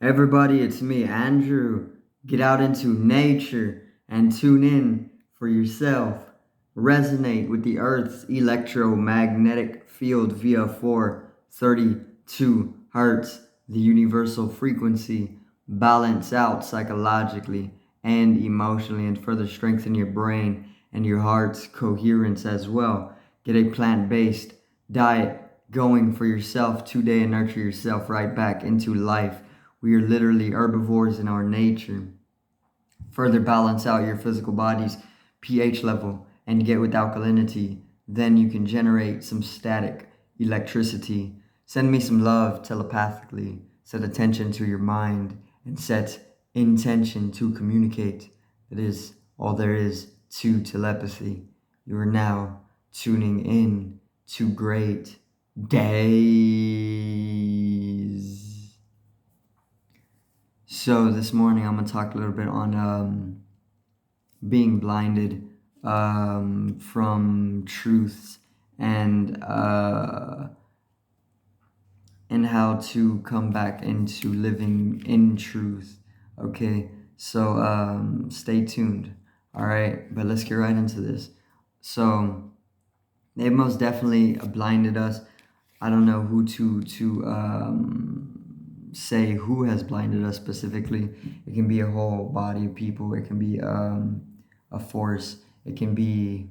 Everybody, it's me, Andrew. Get out into nature and tune in for yourself. Resonate with the Earth's electromagnetic field via 432 hertz, the universal frequency. Balance out psychologically and emotionally, and further strengthen your brain and your heart's coherence as well. Get a plant based diet going for yourself today and nurture yourself right back into life. We are literally herbivores in our nature. Further balance out your physical body's pH level and get with alkalinity. Then you can generate some static electricity. Send me some love telepathically. Set attention to your mind and set intention to communicate. That is all there is to telepathy. You are now tuning in to great days. So this morning I'm gonna talk a little bit on being blinded from truths and how to come back into living in truth. Okay, so stay tuned. All right, but let's get right into this. So they most definitely blinded us. I don't know who to say who has blinded us specifically. It can be a whole body of people. It can be a force. It can be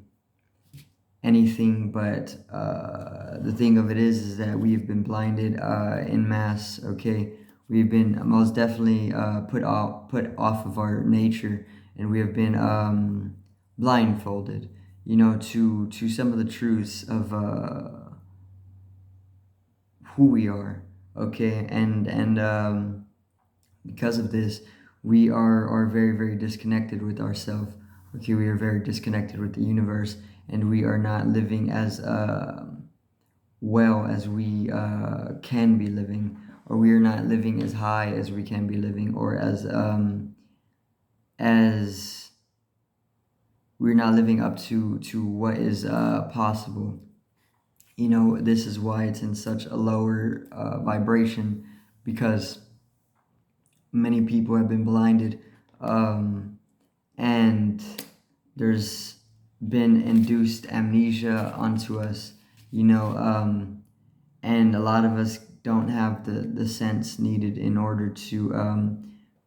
anything. But the thing of it is that we have been blinded in mass. Okay, we've been most definitely put off of our nature, and we have been blindfolded. To some of the truths of who we are. Okay, and because of this, we are very very disconnected with ourselves. Okay, we are very disconnected with the universe, and we are not living as well as we can be living, or we are not living as high as we can be living, or as we're not living up to what is possible. This is why it's in such a lower vibration, because many people have been blinded, and there's been induced amnesia onto us, and a lot of us don't have the sense needed in order to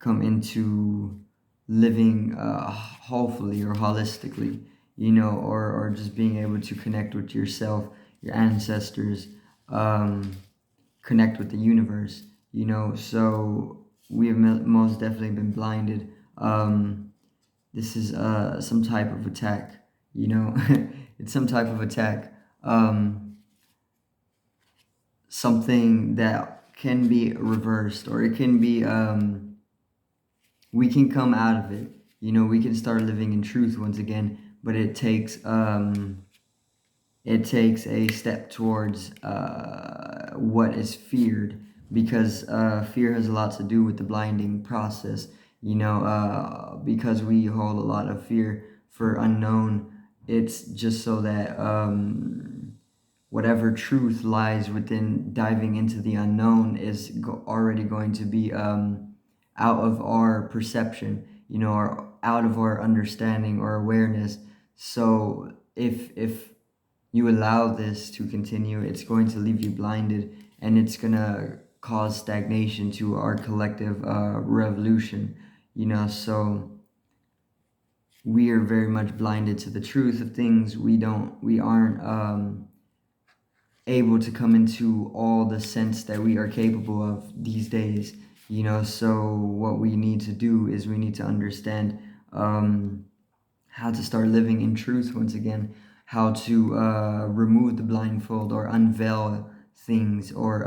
come into living wholly or holistically, or just being able to connect with yourself, your ancestors, connect with the universe, so we have most definitely been blinded. This is some type of attack, it's some type of attack, something that can be reversed, or it can be, we can come out of it, we can start living in truth once again, but it takes a step towards what is feared, because fear has a lot to do with the blinding process, because we hold a lot of fear for unknown. It's just so that whatever truth lies within diving into the unknown is already going to be out of our perception, or out of our understanding or awareness. So if you allow this to continue, it's going to leave you blinded, and it's going to cause stagnation to our collective revolution, so we are very much blinded to the truth of things. We aren't able to come into all the sense that we are capable of these days, so what we need to do is we need to understand how to start living in truth once again, how to remove the blindfold, or unveil things, or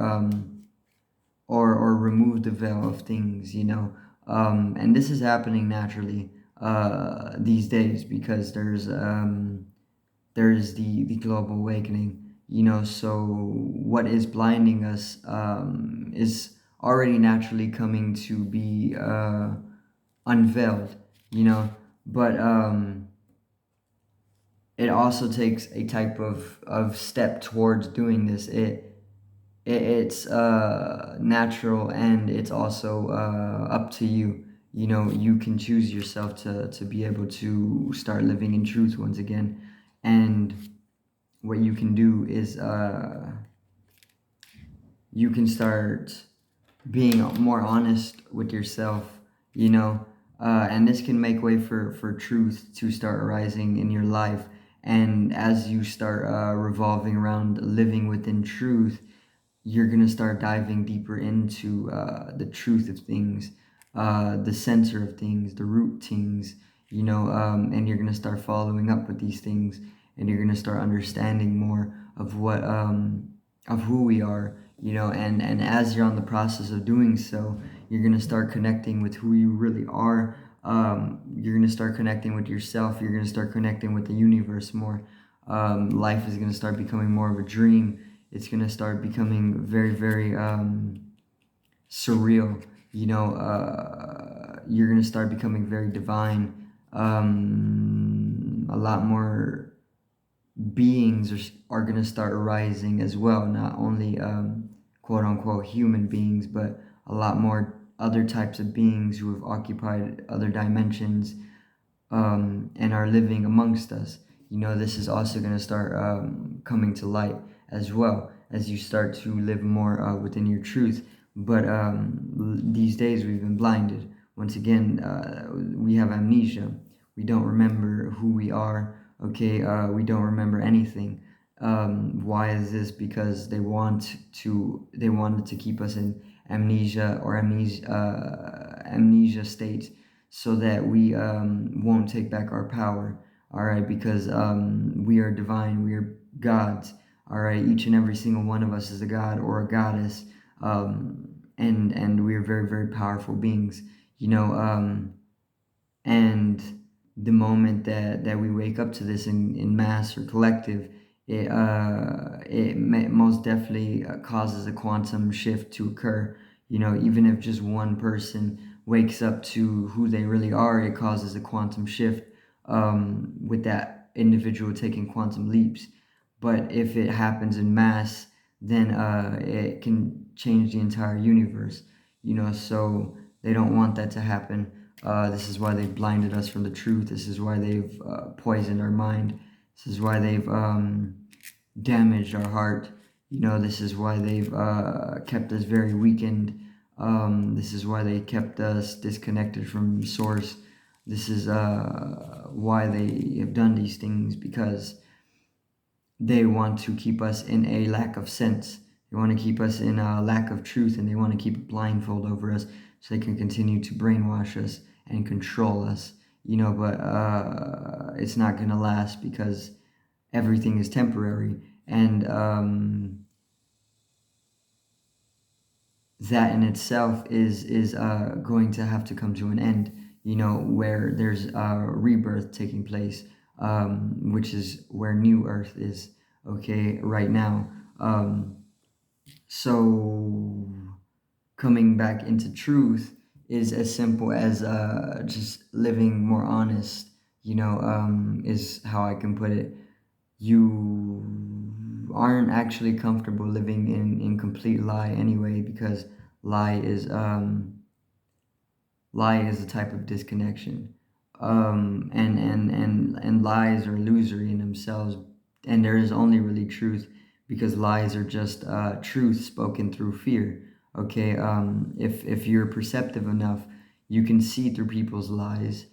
remove the veil of things, and this is happening naturally these days, because there's the global awakening, so what is blinding us is already naturally coming to be unveiled, but it also takes a type of step towards doing this. it's natural, and it's also up to you. You know, you can choose yourself to be able to start living in truth once again. And what you can do is you can start being more honest with yourself, you know, and this can make way for truth to start arising in your life. And as you start revolving around living within truth, you're going to start diving deeper into the truth of things, the center of things, the root things, you know, and you're going to start following up with these things, and you're going to start understanding more of what, of who we are, you know, and as you're on the process of doing so, you're going to start connecting with who you really are. You're going to start connecting with yourself. You're going to start connecting with the universe more. Life is going to start becoming more of a dream. It's going to start becoming very, very surreal. You know, you're going to start becoming very divine. A lot more beings are going to start arising as well. Not only quote unquote human beings, but a lot more other types of beings who have occupied other dimensions, and are living amongst us. You know, this is also going to start coming to light as well as you start to live more within your truth. But these days we've been blinded. Once again, we have amnesia. We don't remember who we are. Okay, we don't remember anything. Why is this? Because they wanted to keep us in amnesia state, so that we won't take back our power. All right, because we are divine, we are gods. All right, each and every single one of us is a god or a goddess, and we are very, very powerful beings. You know, and the moment that we wake up to this in mass or collective, it most definitely causes a quantum shift to occur. You know, even if just one person wakes up to who they really are, it causes a quantum shift, with that individual taking quantum leaps. But if it happens in mass, then it can change the entire universe. You know, so they don't want that to happen. This is why they've blinded us from the truth. This is why they've poisoned our mind. This is why they've damaged our heart. You know, this is why they've kept us very weakened. This is why they kept us disconnected from source. This is why they have done these things, because they want to keep us in a lack of sense. They want to keep us in a lack of truth, and they want to keep a blindfold over us so they can continue to brainwash us and control us. You know, but it's not going to last, because everything is temporary. And that in itself is going to have to come to an end, you know, where there's a rebirth taking place, which is where New Earth is, okay, right now. So coming back into truth is as simple as just living more honest, you know, is how I can put it. You aren't actually comfortable living in complete lie anyway, because lie is lie is a type of disconnection, and lies are illusory in themselves, and there is only really truth, because lies are just truth spoken through fear. Okay, if you're perceptive enough, you can see through people's lies,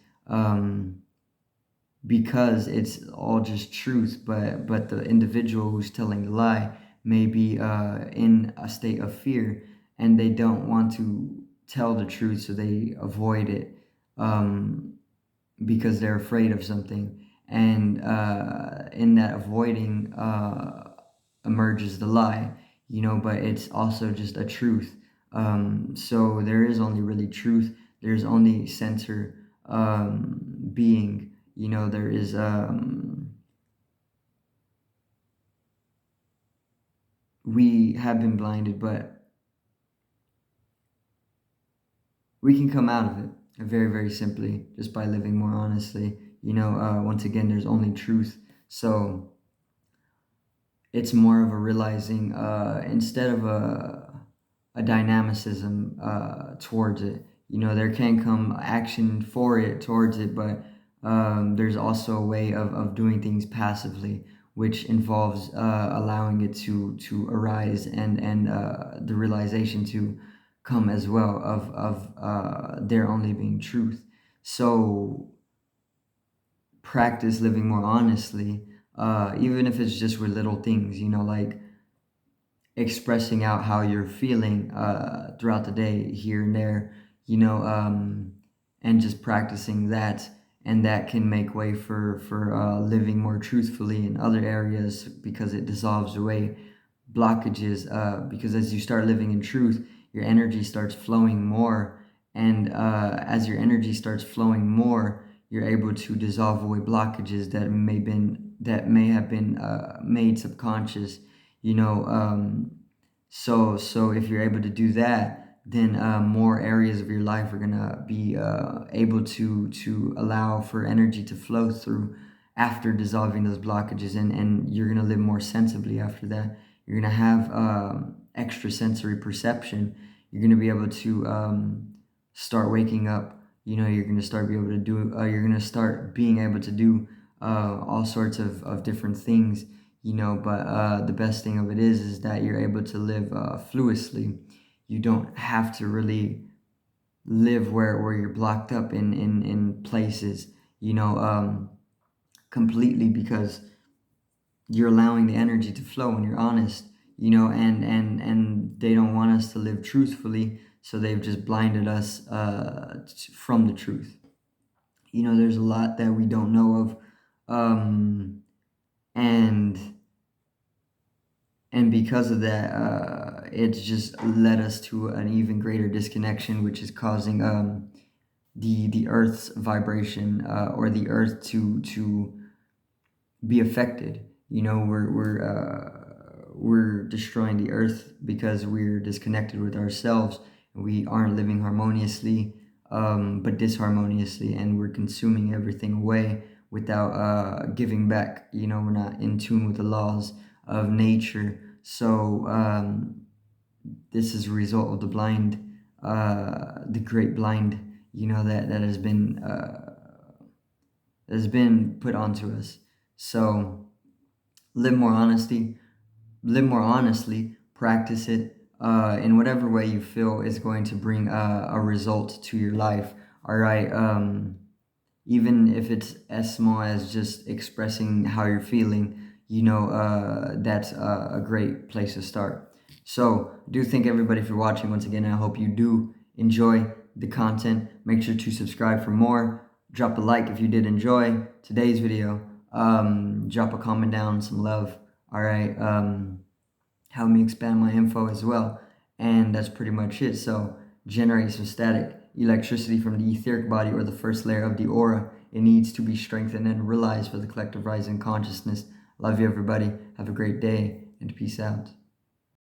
because it's all just truth, but the individual who's telling the lie may be in a state of fear, and they don't want to tell the truth, so they avoid it, because they're afraid of something. And in that avoiding emerges the lie, you know, but it's also just a truth. So there is only really truth. There's only center being. You know, there is we have been blinded, but we can come out of it very, very simply, just by living more honestly. You know, once again, there's only truth. So it's more of a realizing, instead of a dynamicism towards it. You know, there can come action for it, towards it, but there's also a way of doing things passively, which involves allowing it to arise, and the realization to come as well of there only being truth. So practice living more honestly, even if it's just with little things, you know, like expressing out how you're feeling throughout the day, here and there, you know, and just practicing that, and that can make way for living more truthfully in other areas, because it dissolves away blockages, because as you start living in truth, your energy starts flowing more, and as your energy starts flowing more, you're able to dissolve away blockages that may have been made subconscious, you know. So if you're able to do that, then more areas of your life are gonna be able to allow for energy to flow through after dissolving those blockages, and you're gonna live more sensibly after that. You're gonna have extrasensory perception. You're gonna be able to start waking up. You know, you're gonna start be able to do. You're gonna start being able to do all sorts of different things. You know, but the best thing of it is that you're able to live fluidly. You don't have to really live where you're blocked up in places. You know, completely, because you're allowing the energy to flow when you're honest, you know, and they don't want us to live truthfully, so they've just blinded us from the truth. You know, there's a lot that we don't know of, and because of that, it's just led us to an even greater disconnection, which is causing the Earth's vibration, or the Earth to be affected. You know, we're destroying the Earth because we're disconnected with ourselves, and we aren't living harmoniously, but disharmoniously, and we're consuming everything away without giving back. You know, we're not in tune with the laws of nature. So this is a result of the great blind, you know, that has been put onto us. So live more honesty, live more honestly, practice it in whatever way you feel is going to bring a result to your life. All right. Even if it's as small as just expressing how you're feeling, you know, that's a great place to start. So I do thank everybody for watching once again, and I hope you do enjoy the content. Make sure to subscribe for more. Drop a like if you did enjoy today's video. Drop a comment down, some love. All right. Help me expand my info as well. And that's pretty much it. So generate some static electricity from the etheric body, or the first layer of the aura. It needs to be strengthened and realized for the collective rising consciousness. Love you, everybody. Have a great day, and peace out.